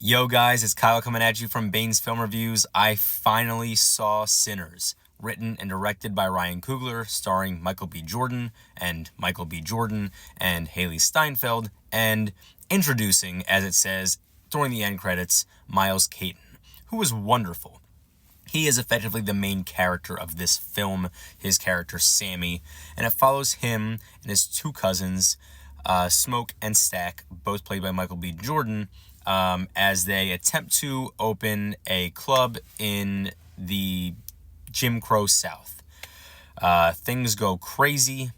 Yo guys, it's Kyle coming at you from Bane's Film Reviews. I finally saw Sinners, written and directed by Ryan Coogler, starring Michael B. Jordan and Haley Steinfeld, and introducing, as it says during the end credits, Miles Caton, who was wonderful. He is effectively the main character of this film, his character Sammy, and it follows him and his two cousins, Smoke and Stack, both played by Michael B. Jordan, as they attempt to open a club in the Jim Crow South. Things go crazy,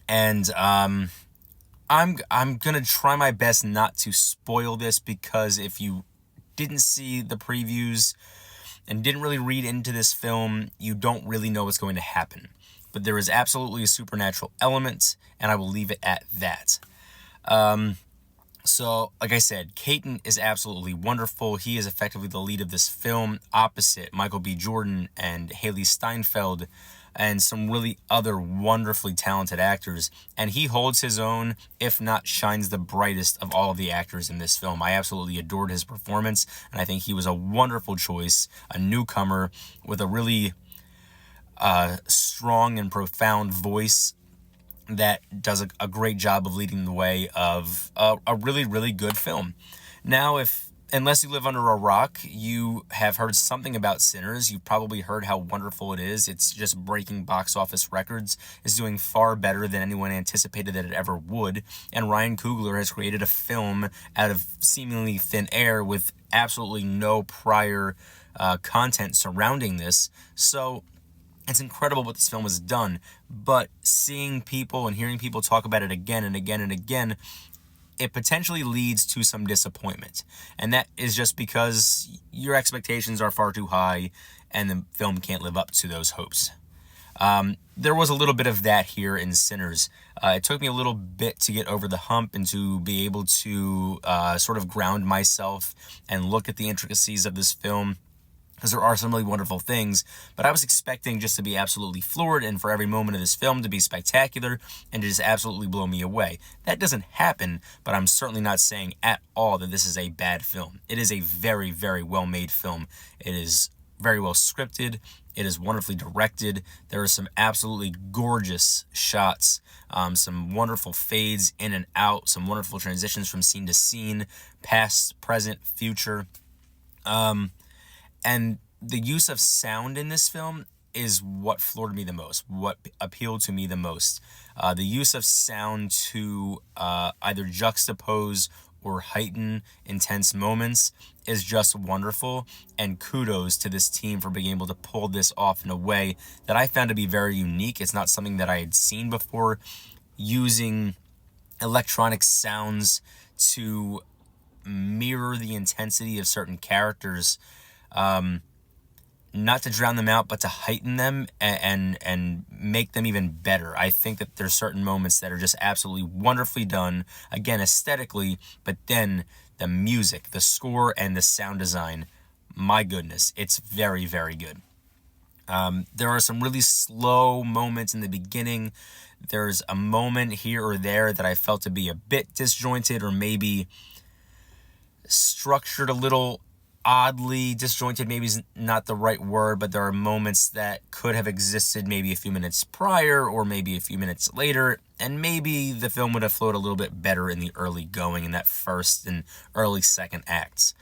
and I'm gonna try my best not to spoil this, because if you didn't see the previews and didn't really read into this film, you don't really know what's going to happen. But there is absolutely a supernatural element, and I will leave it at that. So, like I said, Caton is absolutely wonderful. He is effectively the lead of this film, opposite Michael B. Jordan and Haley Steinfeld, and some really other wonderfully talented actors. And he holds his own, if not shines the brightest of all of the actors in this film. I absolutely adored his performance, and I think he was a wonderful choice, a newcomer with a really strong and profound voice that does a great job of leading the way of a really, really good film. Now, unless you live under a rock, you have heard something about Sinners. You've probably heard how wonderful it is. It's just breaking box office records. It's doing far better than anyone anticipated that it ever would. And Ryan Coogler has created a film out of seemingly thin air with absolutely no prior content surrounding this. So it's incredible what this film has done, but seeing people and hearing people talk about it again and again and again, it potentially leads to some disappointment. And that is just because your expectations are far too high and the film can't live up to those hopes. There was a little bit of that here in Sinners. It took me a little bit to get over the hump and to be able to sort of ground myself and look at the intricacies of this film, because there are some really wonderful things, but I was expecting just to be absolutely floored and for every moment of this film to be spectacular and to just absolutely blow me away. That doesn't happen, but I'm certainly not saying at all that this is a bad film. It is a very, very well-made film. It is very well scripted. It is wonderfully directed. There are some absolutely gorgeous shots, some wonderful fades in and out, some wonderful transitions from scene to scene, past, present, future. And the use of sound in this film is what floored me the most, what appealed to me the most. The use of sound to either juxtapose or heighten intense moments is just wonderful, and kudos to this team for being able to pull this off in a way that I found to be very unique. It's not something that I had seen before, using electronic sounds to mirror the intensity of certain characters, not to drown them out, but to heighten them and make them even better. I think that there's certain moments that are just absolutely wonderfully done, again, aesthetically, but then the music, the score, and the sound design, my goodness, it's very, very good. There are some really slow moments in the beginning. There's a moment here or there that I felt to be a bit disjointed, or maybe structured a little oddly. Disjointed maybe is not the right word, but there are moments that could have existed maybe a few minutes prior or maybe a few minutes later, and maybe the film would have flowed a little bit better in the early going, in that first and early second acts.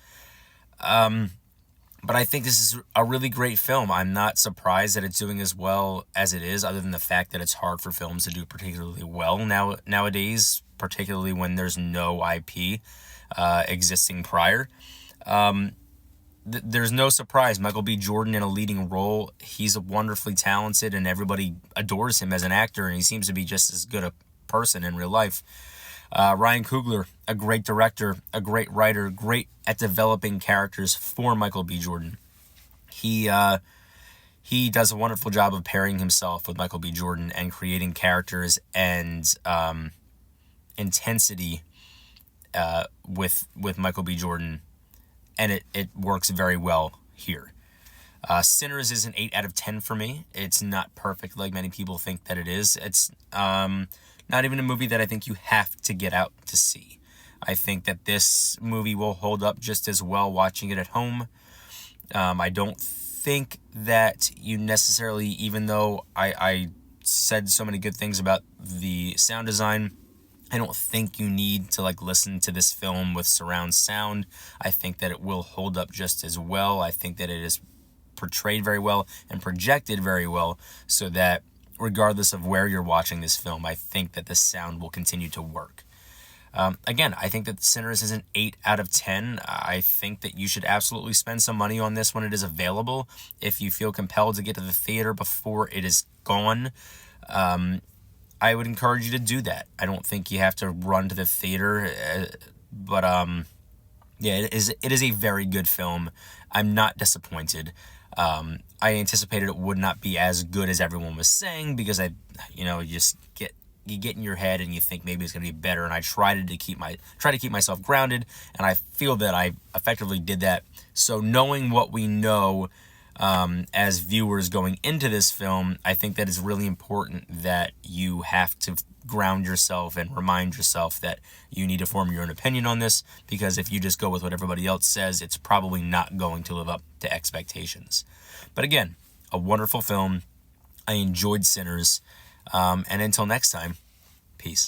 But I think this is a really great film. I'm not surprised that it's doing as well as it is, other than the fact that it's hard for films to do particularly well nowadays, particularly when there's no IP existing prior. There's no surprise. Michael B. Jordan in a leading role. He's wonderfully talented, and everybody adores him as an actor, and he seems to be just as good a person in real life. Ryan Coogler, a great director, a great writer, great at developing characters for Michael B. Jordan. He does a wonderful job of pairing himself with Michael B. Jordan and creating characters and intensity with Michael B. Jordan, and it works very well here. Sinners is an 8 out of 10 for me. It's not perfect like many people think that it is. It's not even a movie that I think you have to get out to see. I think that this movie will hold up just as well watching it at home. I don't think that you necessarily, even though I said so many good things about the sound design, I don't think you need to like listen to this film with surround sound. I think that it will hold up just as well. I think that it is portrayed very well and projected very well, so that regardless of where you're watching this film, I think that the sound will continue to work. Again, I think that Sinners is an 8 out of 10. I think that you should absolutely spend some money on this when it is available. If you feel compelled to get to the theater before it is gone, I would encourage you to do that. I don't think you have to run to the theater, but yeah, it is a very good film. I'm not disappointed. I anticipated it would not be as good as everyone was saying, because you get in your head and you think maybe it's going to be better, and I tried to keep myself grounded, and I feel that I effectively did that. So knowing what we know as viewers going into this film, I think that it's really important that you have to ground yourself and remind yourself that you need to form your own opinion on this, because if you just go with what everybody else says, it's probably not going to live up to expectations. But again, a wonderful film. I enjoyed Sinners. And until next time, peace.